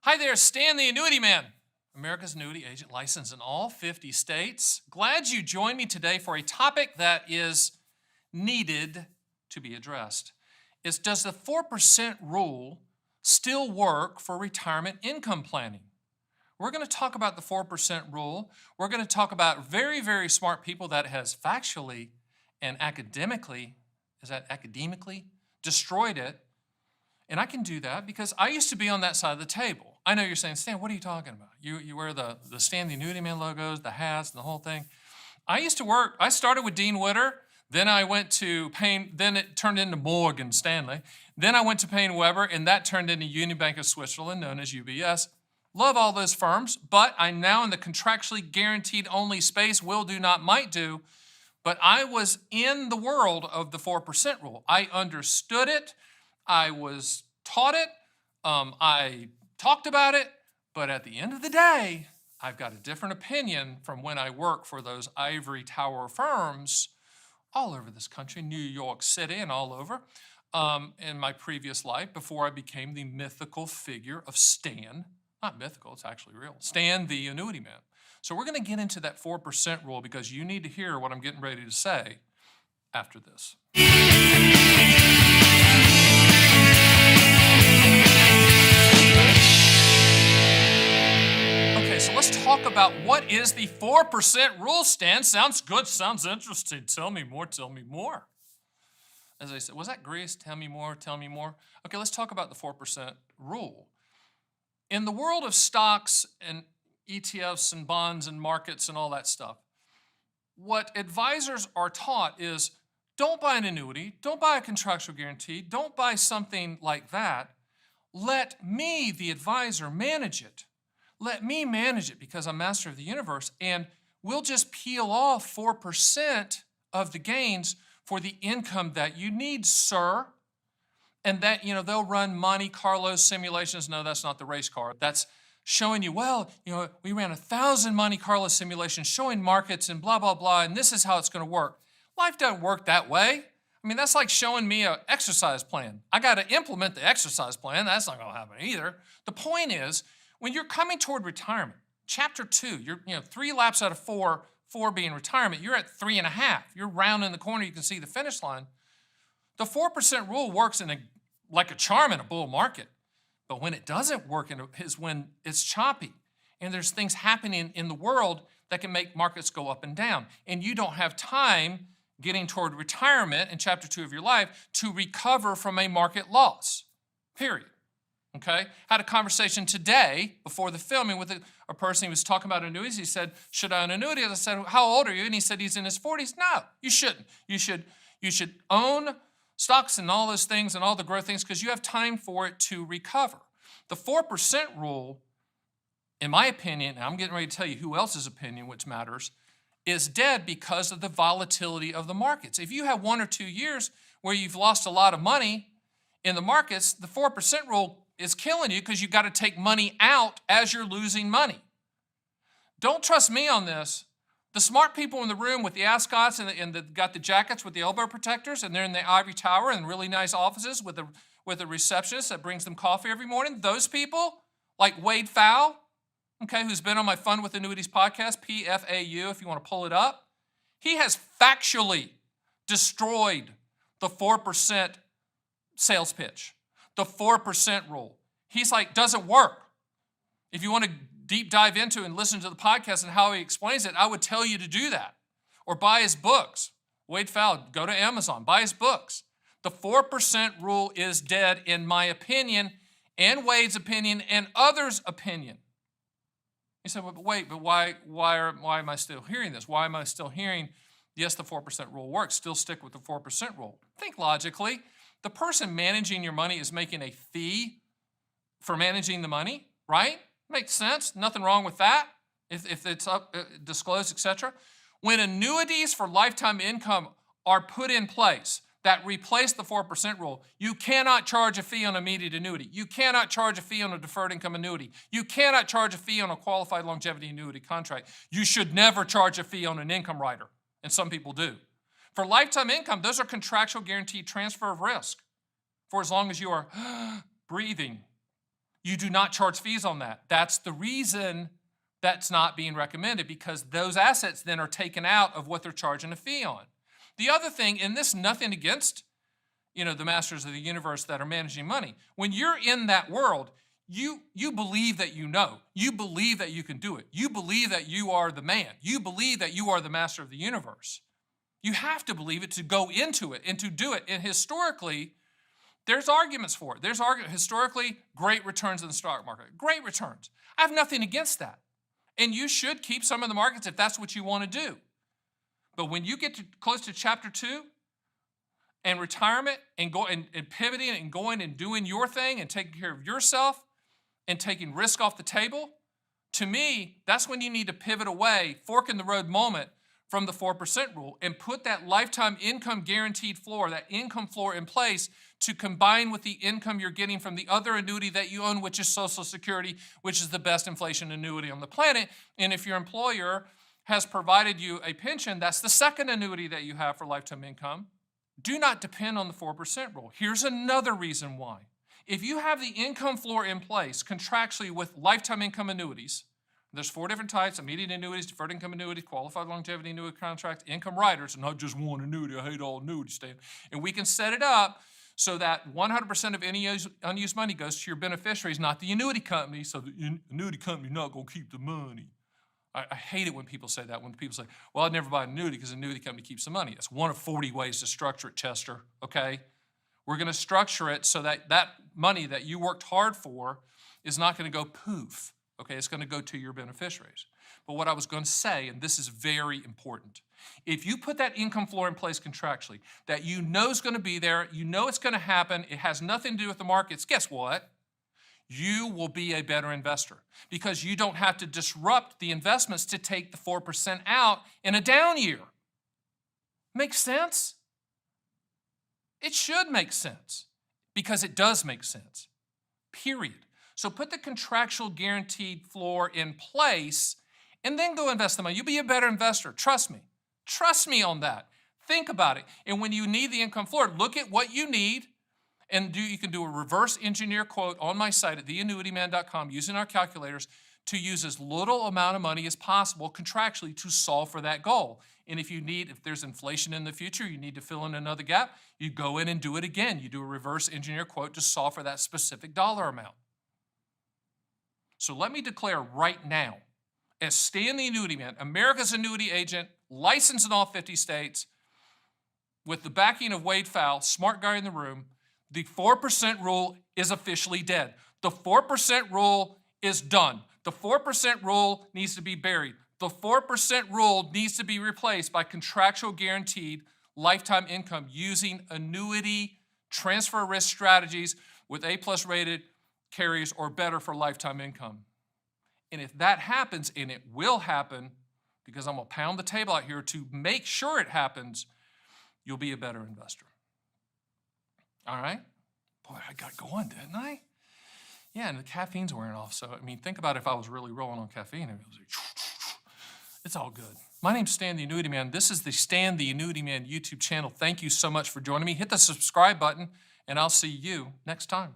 Hi there, Stan the Annuity Man, America's annuity agent licensed in all 50 states. Glad you joined me today for a topic that is needed to be addressed. It's, does the 4% rule still work for retirement income planning? We're going to talk about the 4% rule. We're going to talk about very, very smart people that has factually and academically destroyed it. And I can do that because I used to be on that side of the table. I know you're saying, Stan, what are you talking about? You wear the Stan the Annuity Man logos, the hats, and the whole thing. I started with Dean Witter, then I went to Payne, then it turned into Morgan Stanley. Then I went to Payne Weber, and that turned into Union Bank of Switzerland, known as UBS. Love all those firms, but I'm now in the contractually guaranteed only space, will do, not might do. But I was in the world of the 4% rule. I understood it. I was taught it. I talked about it. But at the end of the day, I've got a different opinion from when I work for those ivory tower firms all over this country, New York City and all over, in my previous life before I became the mythical figure of Stan. Not mythical, it's actually real. Stan the Annuity Man. So we're going to get into that 4% rule because you need to hear what I'm getting ready to say after this. Okay, so let's talk about what is the 4% rule, Stan. Sounds good, sounds interesting. Tell me more, tell me more. As I said, was that Greece? Tell me more, tell me more. Okay, let's talk about the 4% rule. In the world of stocks and ETFs and bonds and markets and all that stuff, what advisors are taught is don't buy an annuity, don't buy a contractual guarantee, don't buy something like that. Let me, the advisor, manage it. Let me manage it because I'm master of the universe, and we'll just peel off 4% of the gains for the income that you need, sir. And that, they'll run Monte Carlo simulations. No, that's not the race car. That's showing you, well, we ran 1,000 Monte Carlo simulations showing markets and blah, blah, blah, and this is how it's going to work. Life doesn't work that way. I mean, that's like showing me an exercise plan. I got to implement the exercise plan. That's not going to happen either. The point is, when you're coming toward retirement, chapter 2, you're 3 laps out of 4 being retirement, you're at 3.5. You're rounding the corner, you can see the finish line. The 4% rule works like a charm in a bull market. But when it doesn't work is when it's choppy and there's things happening in the world that can make markets go up and down. And you don't have time getting toward retirement in chapter 2 of your life to recover from a market loss, period. Okay? Had a conversation today before the filming with a person who was talking about annuities. He said, should I own annuities? I said, how old are you? And he said he's in his 40s. No, you shouldn't. You should own stocks and all those things and all the growth things because you have time for it to recover. The 4% rule, in my opinion, and I'm getting ready to tell you who else's opinion, which matters, is dead because of the volatility of the markets. If you have 1 or 2 years where you've lost a lot of money in the markets, the 4% rule is killing you because you've got to take money out as you're losing money. Don't trust me on this. The smart people in the room with the ascots and got the jackets with the elbow protectors, and they're in the ivory tower and really nice offices with a receptionist that brings them coffee every morning. Those people, like Wade Pfau, okay, who's been on my Fun with Annuities podcast, PFAU, if you want to pull it up, he has factually destroyed the 4% sales pitch, the 4% rule. He's like, doesn't work. If you want to deep dive into and listen to the podcast and how he explains it, I would tell you to do that. Or buy his books. Wade Pfau, go to Amazon, buy his books. The 4% rule is dead in my opinion, and Wade's opinion, and others' opinion. You say, well, but wait, but why am I still hearing this? Why am I still hearing, yes, the 4% rule works, still stick with the 4% rule? Think logically. The person managing your money is making a fee for managing the money, right? Makes sense. Nothing wrong with that if it's up, disclosed, etc. When annuities for lifetime income are put in place that replace the 4% rule, you cannot charge a fee on immediate annuity. You cannot charge a fee on a deferred income annuity. You cannot charge a fee on a qualified longevity annuity contract. You should never charge a fee on an income rider, and some people do. For lifetime income, those are contractual guaranteed transfer of risk for as long as you are breathing. You do not charge fees on that. That's the reason that's not being recommended, because those assets then are taken out of what they're charging a fee on. The other thing, and this nothing against, the masters of the universe that are managing money. When you're in that world, you believe that you know. You believe that you can do it. You believe that you are the man. You believe that you are the master of the universe. You have to believe it to go into it and to do it. And historically, there's arguments for it. Historically, great returns in the stock market. Great returns. I have nothing against that. And you should keep some of the markets if that's what you want to do. But when you get close to chapter 2 and retirement and pivoting and going and doing your thing and taking care of yourself and taking risk off the table, to me, that's when you need to pivot away, fork in the road moment from the 4% rule, and put that lifetime income guaranteed floor, that income floor in place to combine with the income you're getting from the other annuity that you own, which is Social Security, which is the best inflation annuity on the planet. And if your employer has provided you a pension, that's the second annuity that you have for lifetime income. Do not depend on the 4% rule. Here's another reason why. If you have the income floor in place contractually with lifetime income annuities, there's 4 different types: immediate annuities, deferred income annuities, qualified longevity annuity contracts, income riders, and not just one annuity. I hate all annuities, Stan. And we can set it up so that 100% of any unused money goes to your beneficiaries, not the annuity company, so the annuity company's not going to keep the money. I hate it when people say that, when people say, well, I'd never buy an annuity because the annuity company keeps the money. It's one of 40 ways to structure it, Chester, okay? We're going to structure it so that that money that you worked hard for is not going to go poof, okay? It's going to go to your beneficiaries. But what I was going to say, and this is very important, if you put that income floor in place contractually, that you know is going to be there, you know it's going to happen, it has nothing to do with the markets, guess what? You will be a better investor because you don't have to disrupt the investments to take the 4% out in a down year. Makes sense? It should make sense because it does make sense, period. So put the contractual guaranteed floor in place and then go invest the money. You'll be a better investor. Trust me. Trust me on that. Think about it. And when you need the income floor, look at what you need. And you can do a reverse engineer quote on my site at theannuityman.com using our calculators to use as little amount of money as possible contractually to solve for that goal. And if there's inflation in the future, you need to fill in another gap, you go in and do it again. You do a reverse engineer quote to solve for that specific dollar amount. So let me declare right now, as Stan the Annuity Man, America's annuity agent, licensed in all 50 states, with the backing of Wade Fowle, smart guy in the room, the 4% rule is officially dead. The 4% rule is done. The 4% rule needs to be buried. The 4% rule needs to be replaced by contractual guaranteed lifetime income using annuity transfer risk strategies with A+ rated carriers or better for lifetime income. And if that happens, and it will happen, because I'm going to pound the table out here to make sure it happens, you'll be a better investor. All right? Boy, I got going, didn't I? Yeah, and the caffeine's wearing off. So, I mean, think about if I was really rolling on caffeine. It was like, it's all good. My name's Stan the Annuity Man. This is the Stan the Annuity Man YouTube channel. Thank you so much for joining me. Hit the subscribe button, and I'll see you next time.